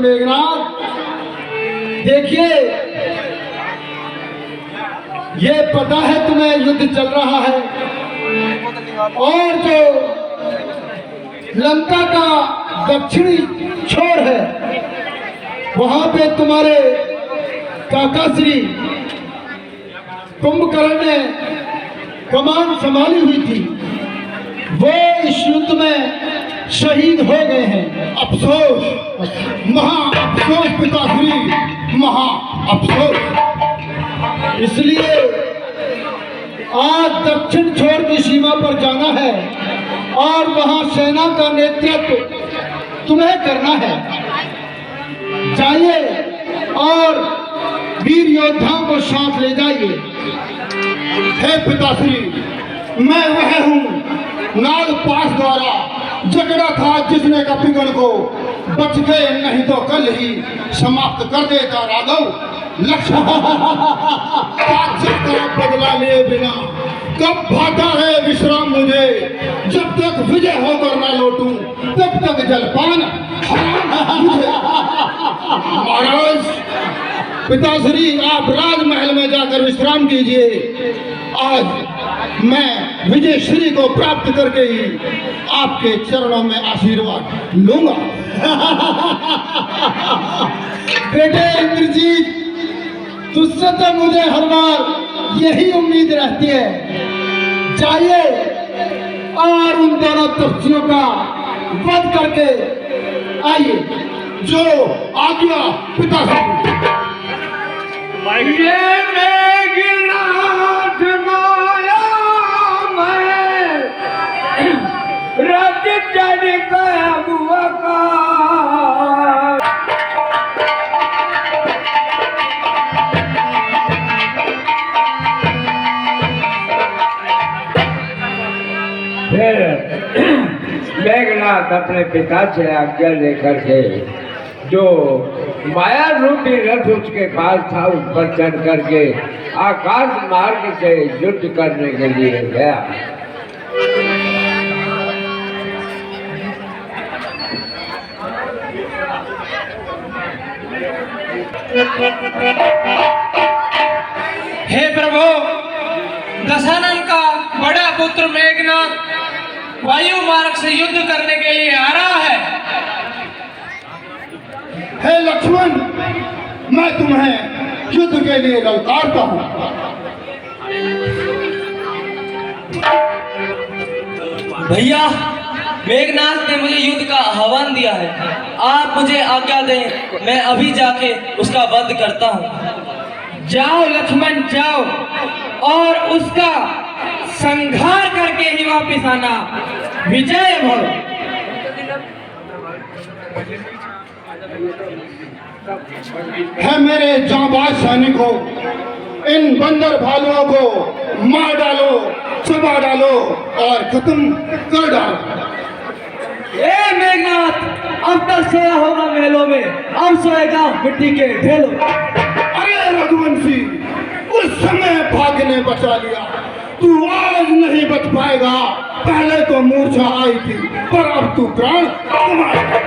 मेघनाथ, देखिए ये पता है तुम्हें युद्ध चल रहा है और जो लंका का दक्षिणी छोर है वहां पे तुम्हारे काका श्री कुंभकर्ण ने कमान संभाली हुई थी, वो इस युद्ध में शहीद हो गए हैं। अफसोस, महा अफसोस पिताश्री, महा अफसोस। इसलिए आज दक्षिण छोर की सीमा पर जाना है और वहां सेना का नेतृत्व तुम्हें करना है। जाइए और वीर योद्धाओं को साथ ले जाइए। हे पिताश्री, मैं वह हूँ नागपाश द्वारा झगड़ा था जिसने कपिगण को बच गए, नहीं तो कल ही समाप्त कर देता राघव। लक्ष्मण का बदला लिए बिना कब भाता है विश्राम मुझे, जब तक विजय होकर ना लौटूं तब तक जलपान मुझे। महाराज पिताश्री, आप राजमहल में जाकर विश्राम कीजिए। आज मैं विजय श्री को प्राप्त करके ही आपके चरणों में आशीर्वाद लूंगा। बेटे इंद्रजीत, तुझसे तो मुझे हर बार यही उम्मीद रहती है। जाइए और उन दोनों तख्तियों का वध करके आइए। जो आज्ञा पिताश्री। मेघनाथ अपने पिता से आज्ञा लेकर के जो माया रूपी रथ उसके पास था उस पर चढ़ करके आकाश मार्ग से युद्ध करने के लिए गया। हे प्रभु, दशानन का बड़ा पुत्र मेघनाथ वायु मार्ग से युद्ध करने के लिए आ रहा है। हे लक्ष्मण, मैं तुम्हें युद्ध के लिए ललकारता हूं। भैया, मेघनाथ ने मुझे युद्ध का आह्वान दिया है। आप मुझे आज्ञा दें, मैं अभी जाके उसका वध करता हूँ। जाओ लक्ष्मण, जाओ और उसका संहार करके ही वापिस आना। विजय भव। है मेरे जांबाज सैनिकों, इन बंदर भालुओं को मार डालो, चबा डालो और खत्म कर डालो। ए मेघनाथ, अब तक सोया होगा महलों में, अब सोएगा मिट्टी के ढेलों। अरे रघुवंशी, उस समय भाग्य ने बचा लिया, तू आज नहीं बच पाएगा। पहले तो मूर्छा आई थी, पर अब तू प्राण कमाएगा।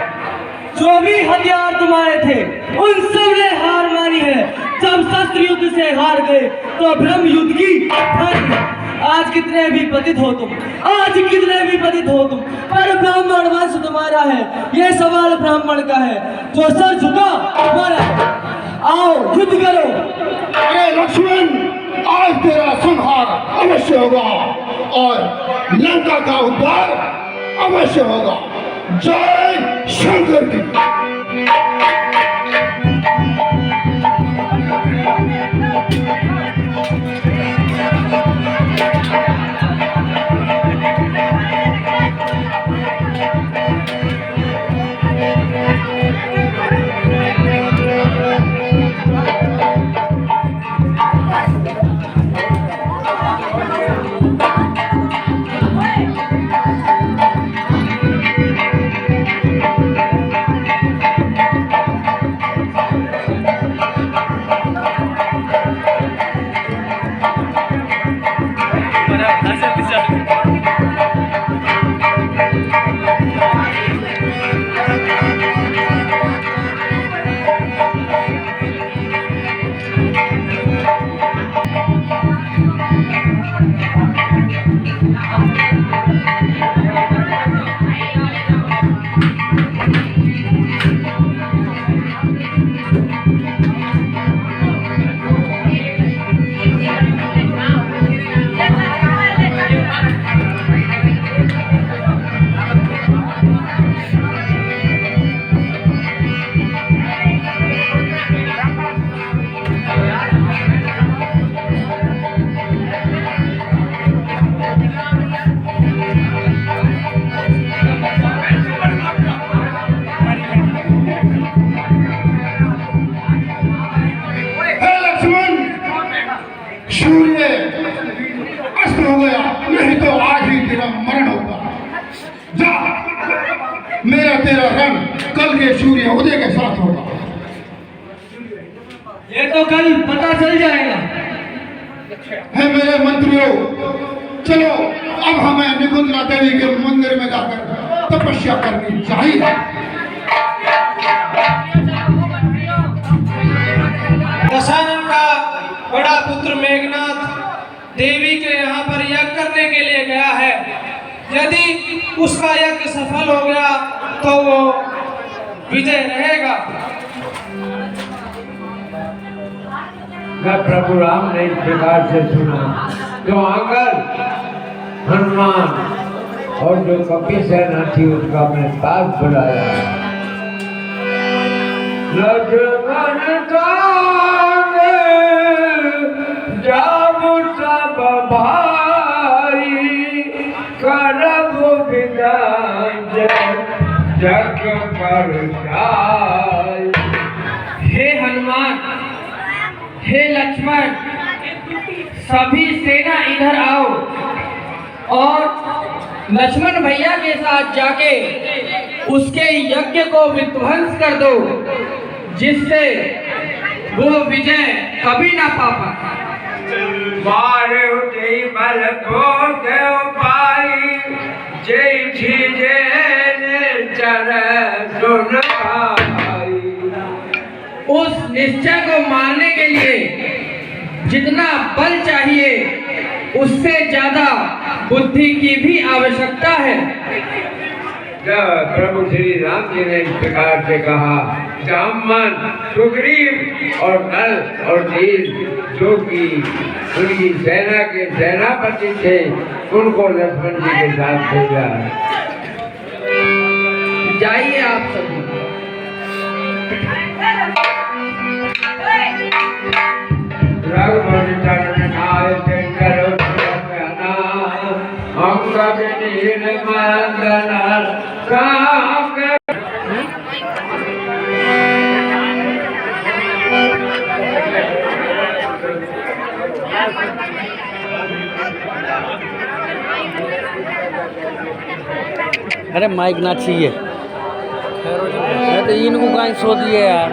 जो भी हथियार तुम्हारे थे उन सब ने हार मानी है। जब शस्त्र युद्ध से हार गए तो ब्रह्म युद्ध की हार। आज कितने भी पतित हो तुम, आज कितने भी पतित हो तुम, पर ब्राह्मण वंश तुम्हारा है। ये सवाल ब्राह्मण का है, जो सर झुका मारा। आओ युद्ध करो। अरे लक्ष्मण, आज तेरा संहार अवश्य होगा और लंका का उद्धार अवश्य होगा। जय शंकर की। है मेरे मंत्रियों, चलो अब हमें निकुंजा देवी के मंदिर में जाकर तपस्या करनी चाहिए। दशानन का बड़ा पुत्र मेघनाथ देवी के यहाँ पर यज्ञ करने के लिए गया है। यदि उसका यज्ञ सफल हो गया तो वो विजय रहेगा। जब प्रभु राम ने इस प्रकार से सुना तो आकर हनुमान और जो कपी सेना थी उसका अपने पास बुलाया। लक्ष्मण जाबु सब भाई करब विदाई जग पर जाय। हे हनुमान, हे लक्ष्मण, सभी सेना इधर आओ और लक्ष्मण भैया के साथ जाके उसके यज्ञ को विध्वंस कर दो, जिससे वो विजय कभी ना पा पाता। मारे उठे बल को देव पाई जय छीजे चर सुन पाई। उस निश्चय को मारने के लिए जितना बल चाहिए उससे ज्यादा बुद्धि की भी आवश्यकता है। जब प्रभु श्री राम जी ने इस प्रकार से कहा, जामन, सुग्रीव और नल और नील जो कि उनकी सेना के सेनापति थे उनको लक्ष्मण जी के साथ भेजा। जाइए आप सभी। अरे माइक ना चाहिए, मैं तो इनको कहीं सो दिए यार।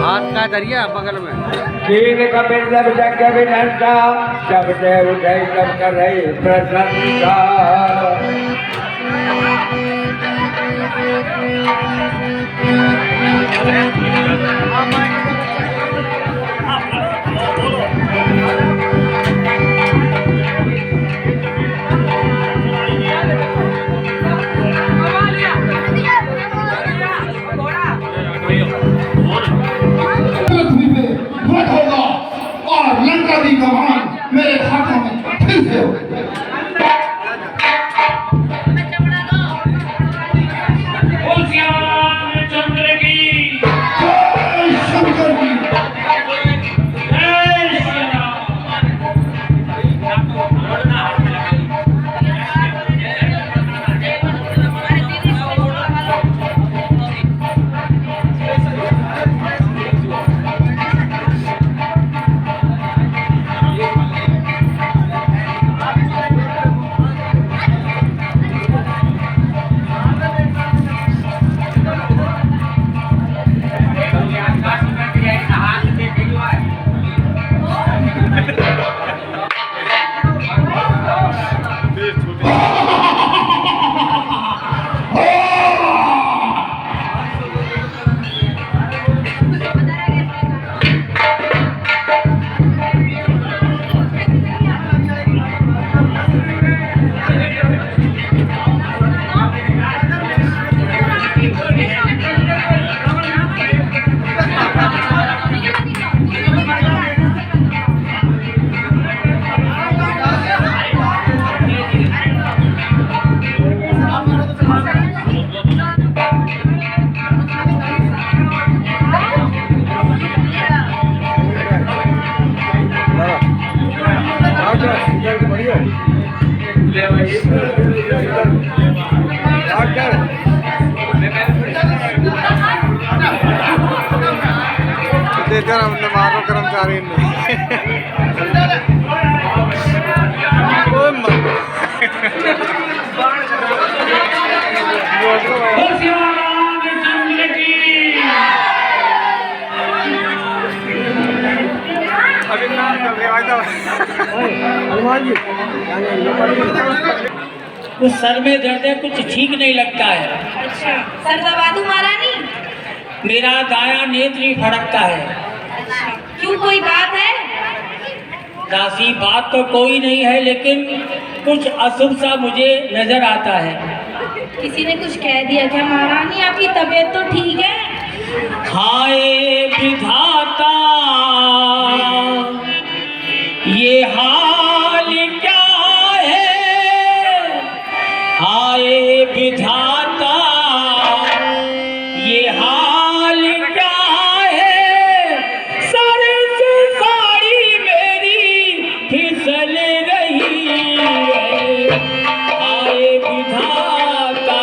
हाथ का दरिया बगल में कीन कपिल जब जग विनता जब देव उठे तब कर रही प्रसन्नता। पृथ्वी पे वध होगा और लंका की कमान मेरे हाथों में फिर से होगी। चंद्र की जय शंकर की जय श्री राम। मारो कर्मचारी चंद्र की कुछ सर में दर्द है, कुछ ठीक नहीं लगता है। अच्छा, सर दबा दूं महारानी? मेरा दायां नेत्र ही फड़कता है। अच्छा, क्यों, कोई बात है? दासी, बात तो कोई नहीं है, लेकिन कुछ अशुभ सा मुझे नजर आता है। किसी ने कुछ कह दिया क्या महारानी? आपकी तबीयत तो ठीक है? हाय विधाता, ये हाल क्या है? हाय विधाता, ये हाल क्या है? सर से साड़ी मेरी फिसल रही है। हाय विधाता,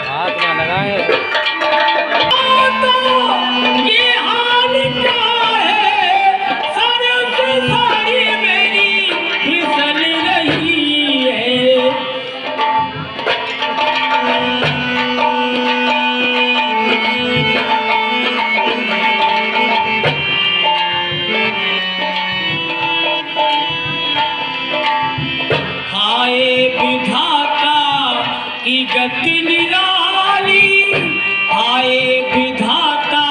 हाथ ना लगाए। ये हाल क्या है? सर से साड़ी मेरी फिसल रही है। हाय विधाता की गति निराली, हाय विधाता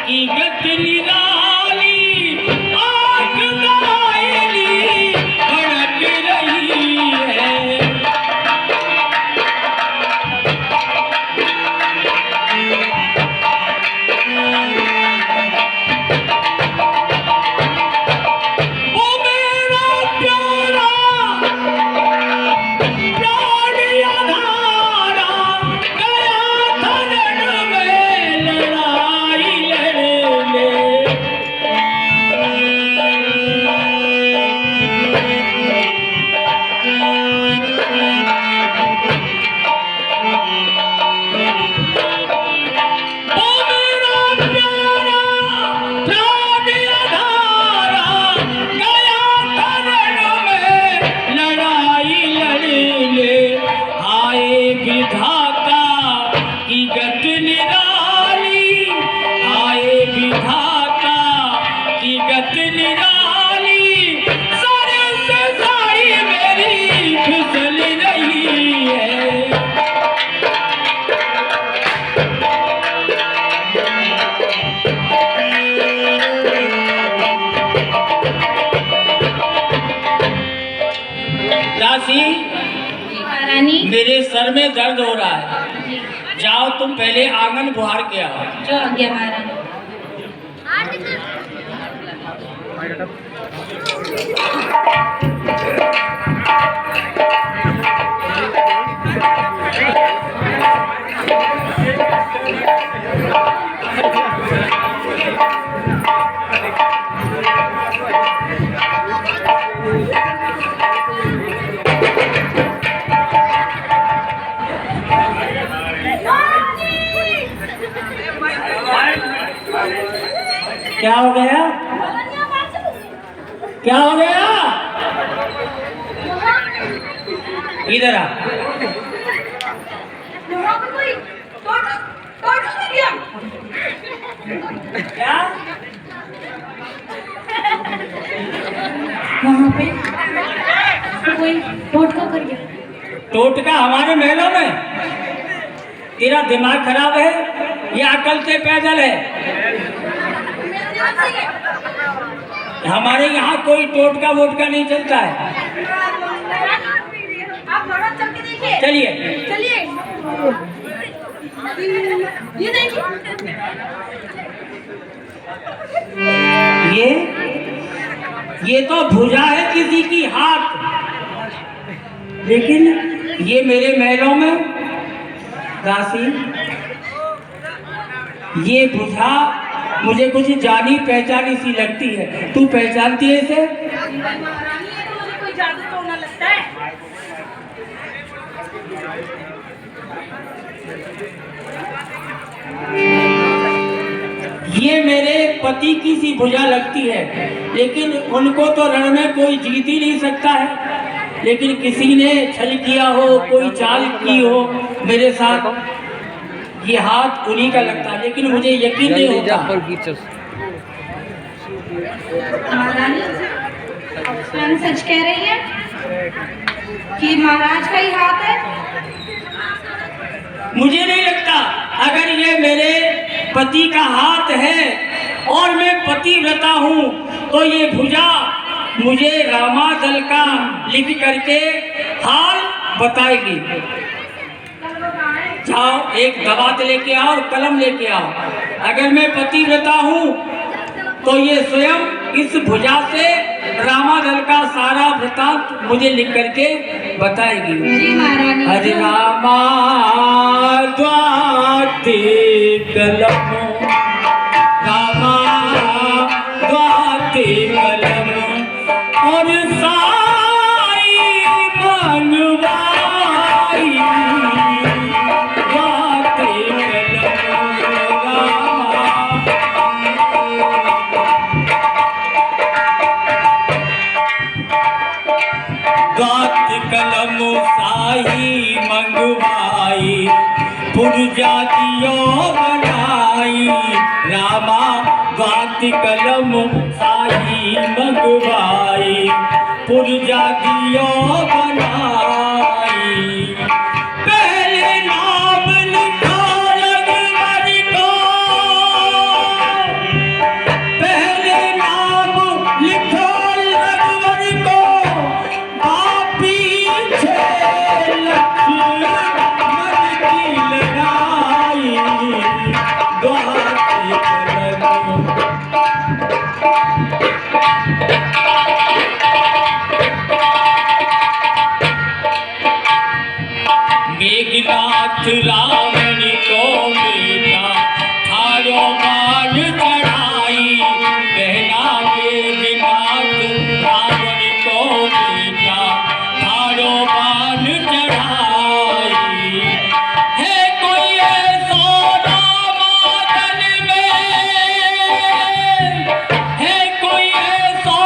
की गति निराली, आग दायली भड़क रही है। ओ मेरा प्यारा प्राण अधारा, गया था रण में लड़ाई लड़ने। ओ मेरा प्यारा प्राण अधारा, गया था रण में लड़ाई लड़ने। हाय विधाता की गति निराली, हाय विधाता की गति निराली, सर से साड़ी मेरी फिसल रही है। दासी, महारानी, मेरे सर में दर्द हो रहा है। जाओ तुम पहले आंगन बुहार के आओ। जो आज्ञा महारानी। क्या हो गया? क्या हो गया? इधर आ। क्या? वहाँ पे कोई टोटका कर गया। टोटका हमारे महलों में? तेरा दिमाग खराब है या अकल से पैदल है? हमारे यहाँ कोई टोटका वोटका नहीं चलता है। आप थोड़ा चल के देखिए। चलिए। चलिए, ये देखिए। ये तो भुजा है किसी की हाथ, लेकिन ये मेरे महलों में दासी, ये भुजा मुझे कुछ जानी पहचानी सी लगती है। तू पहचानती है इसे? महारानी, ये तो मुझे कोई जादू टोना लगता है। ये मेरे पति की सी भुजा लगती है, लेकिन उनको तो रण में कोई जीत ही नहीं सकता है। लेकिन किसी ने छल किया हो, कोई चाल की हो मेरे साथ, ये हाथ उन्हीं का लगता है, लेकिन मुझे यकीन नहीं होता। महारानी कौन सच कह रही है कि महाराज का ही हाथ है? मुझे नहीं लगता। अगर ये मेरे पति का हाथ है और मैं पतिव्रता हूँ, तो ये भुजा मुझे रामादल का लिख करके हाल बताएगी। जाओ, एक दवात लेके आओ, कलम लेके आओ। अगर मैं पतिव्रता हूँ तो ये स्वयं इस भुजा से रामादल का सारा वृतांत मुझे लिख करके बताएगी। जी महारानी। हरे रामा द्वाते कलम, रामा द्वाते कलम, और साई बनवाई द्वाते कलम, रामा। द्वात कलम साही मंगवाई, पुरजा दियो बनाई, रामा द्वात कलम साही मंगवाई, पुरजा दियो बनाई। पहले नाम लिखा रघुवर को, पहले नाम लिखा रघुवर को, पीछे लक्ष्मण की लड़ाई द्वाते कलम। मेघनाथ रावण को बेटा थारो बाण चढ़ाई, बहना मेघनाथ रावण को बेटा थारो बाण चढ़ाई। है कोई ऐसो रामादल में, है कोई ऐसो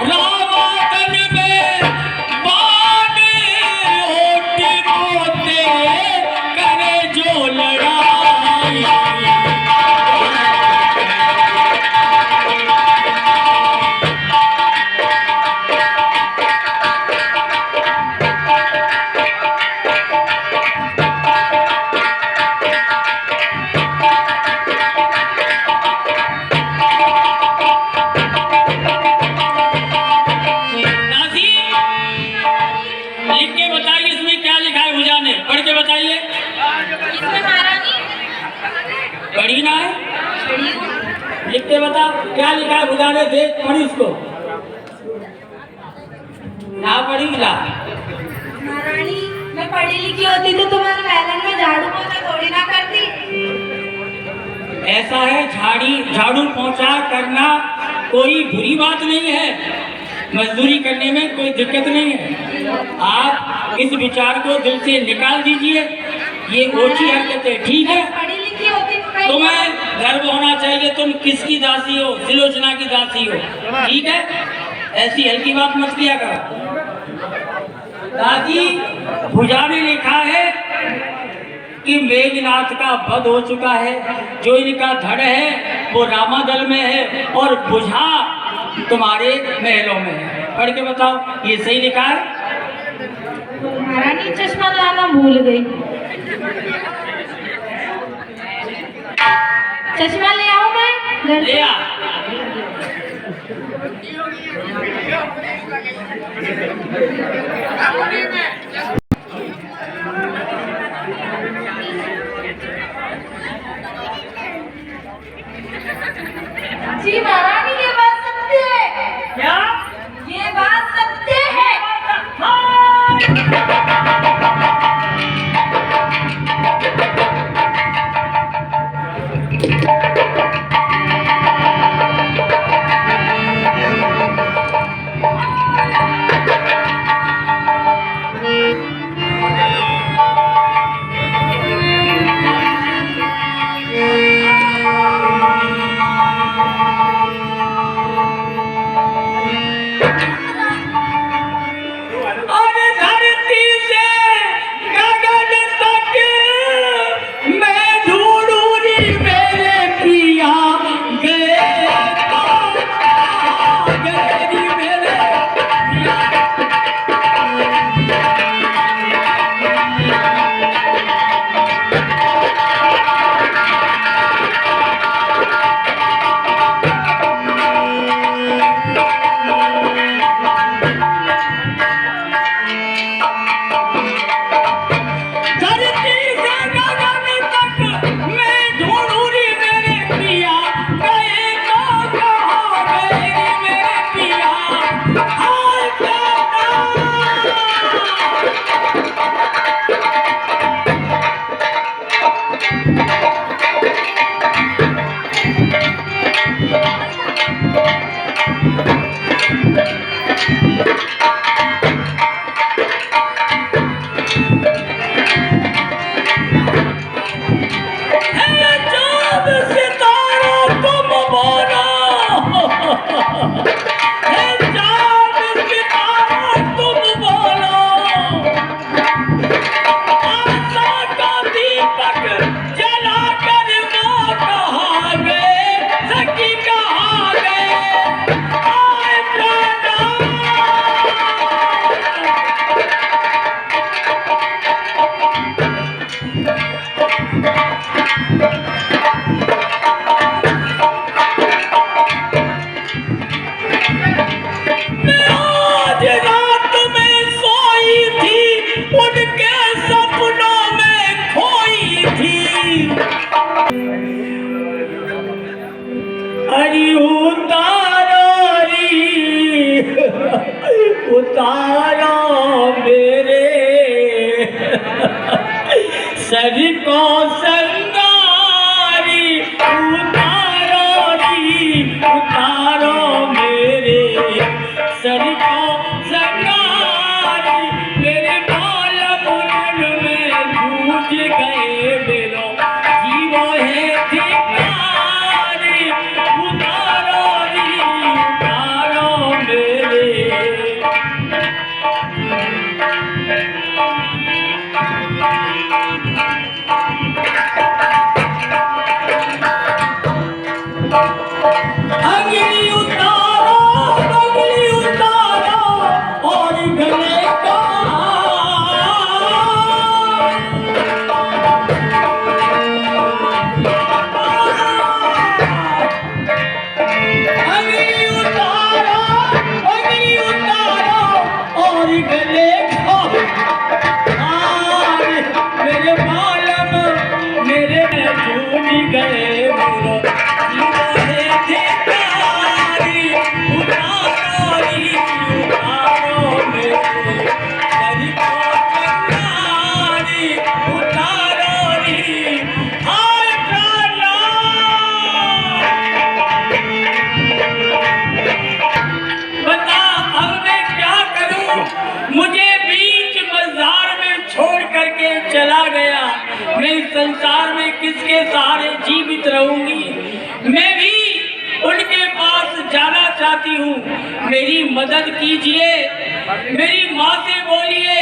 रामादल में, बाण ओट पोते करे जो लड़ाई। दासी, लिख के बताइए इसमें क्या लिखा है भुजा ने, पढ़ के बताइए। इसमें महारानी पढ़ी ना है, पढ़ी हूँ। लिख के बता क्या लिखा है भुजा ने, देख पढ़ी उसको। ना पढ़ी ला। महारानी मैं पढ़ी लिखी होती तो तुम्हारे महलन में झाड़ू पोछा थोड़ी ना करती। ऐसा है, झाड़ू पोंछा करना कोई बुरी बात नहीं है, मजदूरी करने में कोई दिक्कत नहीं है। आप इस विचार को दिल से निकाल दीजिए, ये ओछी हरकत है, ठीक है। पढ़ी लिखी होती तो कहीं- तुम्हें गर्व होना चाहिए, तुम किसकी दासी हो, त्रिलोचना की दासी हो, ठीक है। ऐसी हल्की बात मत किया करो। दादी, भुजा ने लिखा है कि मेघनाथ का वध हो चुका है, जो इनका धड़ है वो रामादल में है और भुजा तुम्हारे महलों में है। पढ़ के बताओ ये सही लिखा है? महारानी चश्मा लाना भूल गई। चश्मा ले आओ मैं घर ले से। आ। जी महारानी ये बात सत्य है। क्या? ये बात सत्य है। उतारो मेरे सर को संगारी, उतारो री, उतारो मेरे सर को संगारी, मेरे बाल बुलंद में जूझ गए मेरो जीवो है धिक्कारी, उतारो री, उतारो मेरे। अगली उतारो और गले का अगली उतारो और गले का मेरे बालम मेरे झूठ गए मेरा मुझे बीच बाजार में छोड़ करके चला गया। मैं इस संसार में किसके सहारे जीवित रहूंगी? मैं भी उनके पास जाना चाहती हूँ। मेरी मदद कीजिए। मेरी माँ से बोलिए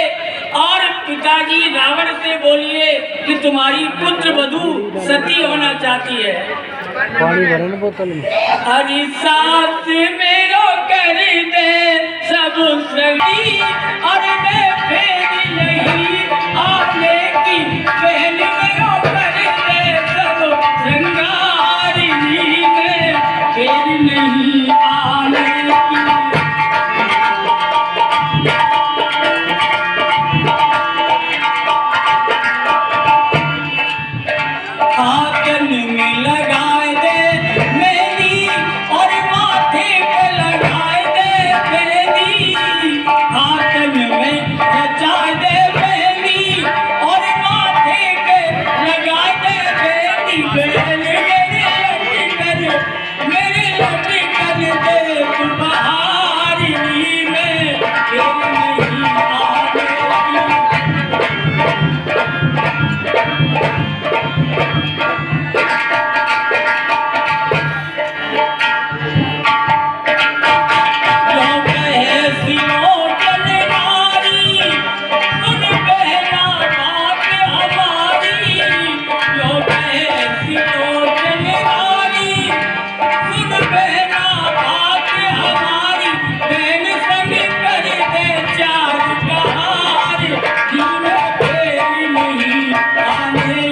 और पिताजी रावण से बोलिए कि तुम्हारी पुत्र वधू सती होना चाहती है। पानी भरे ना बोतल में। हरी सास मेरो कर दे सब सगी और मैं फेर नहीं आने की बहन मेरो कर दे सब श्रृंगारी में फेर नहीं आने की। आंगन में लगाए दे मेहंदी और माथे पे लगाए दे मेहंदी, आंगन में रचाए दे मेहंदी और माथे पे लगाए दे मेहंदी। बहन मेरे लटकन दे तुम्हारी में फिर नहीं आने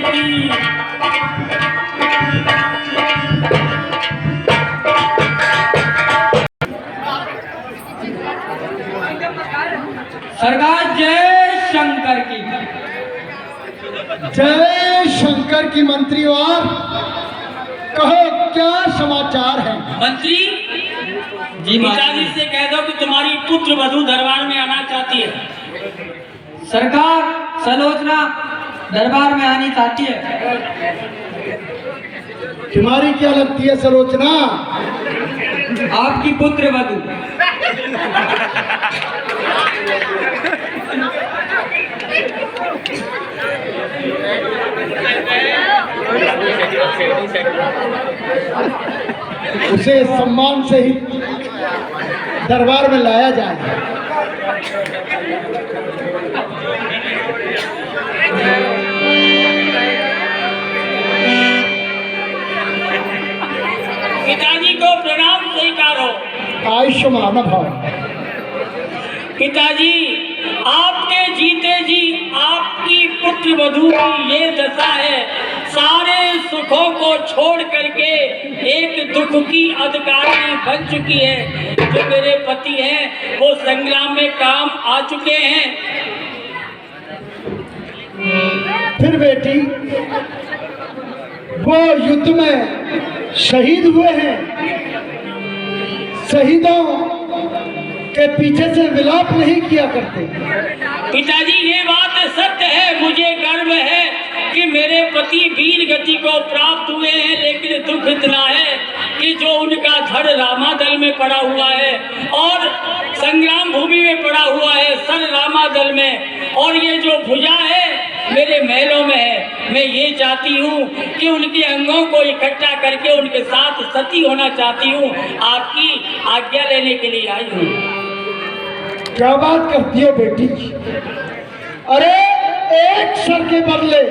की। सरकार जय शंकर की। जय शंकर की मंत्रीवार, कहो क्या समाचार है? मंत्री जी, पिताजी से कह दो कि तुम्हारी पुत्र वधू दरबार में आना चाहती है। सरकार सलोचना दरबार में आनी चाहती है। तुम्हारी क्या लगती है सलोचना? आपकी पुत्र वधु। उसे सम्मान से ही दरबार में लाया जाए। पिताजी को प्रणाम स्वीकारो। आयुष्मान भव। पिताजी, आपके जीते जी आपकी पुत्र वधू की ये दशा है, सारे सुखों को छोड़ करके एक दुख की अधिकारी बन चुकी है। जो मेरे पति हैं वो संग्राम में काम आ चुके हैं। फिर बेटी, वो युद्ध में शहीद हुए हैं। शहीदों के पीछे से विलाप नहीं किया करते। पिताजी, ये बात सत्य है। मुझे गर्व है कि मेरे पति वीर गति को प्राप्त हुए हैं, लेकिन दुख इतना है कि जो उनका धड़ रामादल में पड़ा हुआ है और संग्राम भूमि में पड़ा हुआ है, सर रामादल में, और ये जो भुजा है मेरे महलों में है। मैं ये चाहती हूँ कि उनके अंगों को इकट्ठा करके उनके साथ सती होना चाहती हूँ। आपकी आज्ञा लेने के लिए आई हूँ। क्या बात करती हो बेटी? अरे एक सर के बदले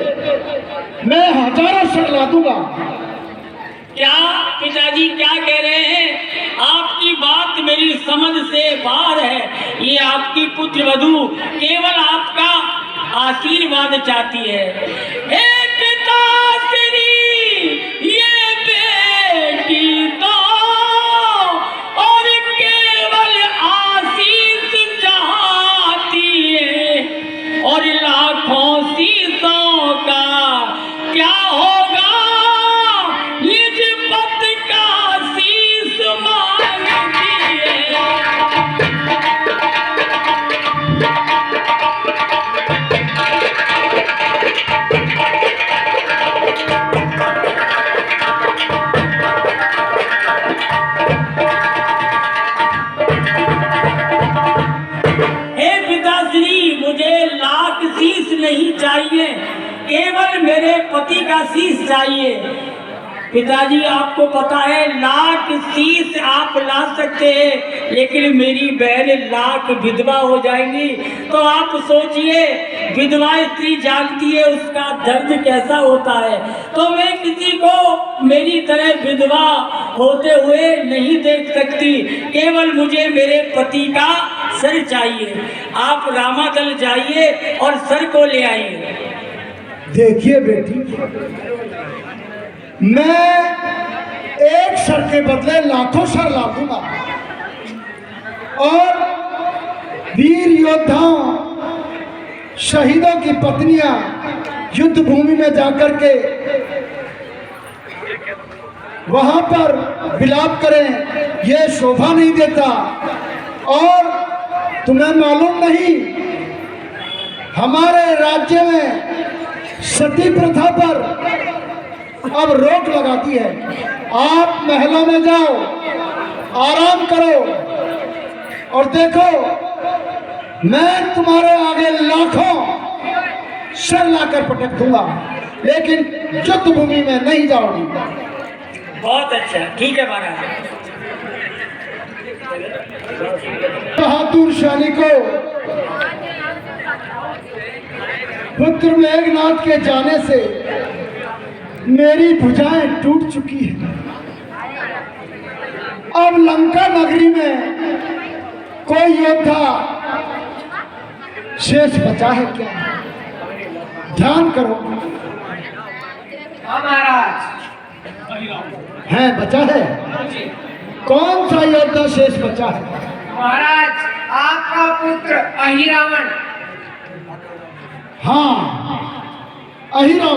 मैं हजारों सर ला दूंगा। क्या पिताजी क्या कह रहे हैं? आपकी बात मेरी समझ से बाहर है। ये आपकी पुत्र वधू केवल आपका आशीर्वाद चाहती है। हे पिताश्री, ये बेटी तो और केवल आशीष चाहती है, और लाखों शीशों का क्या होगा, निज पति का शीश मांगती है। नहीं चाहिए, केवल मेरे पति का शीश चाहिए। पिताजी, आपको पता है लाख शीश आप ला सकते हैं, लेकिन मेरी बहन लाख विधवा हो जाएंगी। तो आप सोचिए, विधवा स्त्री जानती है उसका दर्द कैसा होता है। तो मैं किसी को मेरी तरह विधवा होते हुए नहीं देख सकती। केवल मुझे मेरे पति का सर चाहिए। आप रामादल जाइए और सर को ले आइए। देखिए बेटी, मैं एक सर के बदले लाखों सर ला दूंगा, और वीर योद्धाओं, शहीदों की पत्नियां युद्ध भूमि में जाकर के वहां पर विलाप करें, ये शोभा नहीं देता। और तुम्हें मालूम नहीं, हमारे राज्य में सती प्रथा पर अब रोक लगा दी है। आप महलों में जाओ, आराम करो, और देखो मैं तुम्हारे आगे लाखों सर लाकर पटक दूंगा, लेकिन युद्ध भूमि में नहीं जाओगी। बहुत अच्छा, ठीक है महाराज। बहादुर सैनिकों, पुत्र मेघनाथ के जाने से मेरी भुजाएं टूट चुकी हैं। अब लंका नगरी में कोई योद्धा शेष बचा है क्या? ध्यान करो। महाराज है, बचा है। कौन सा योद्धा शेष बचा है? महाराज, आपका पुत्र अहिरावण। हाँ, अहिरावण।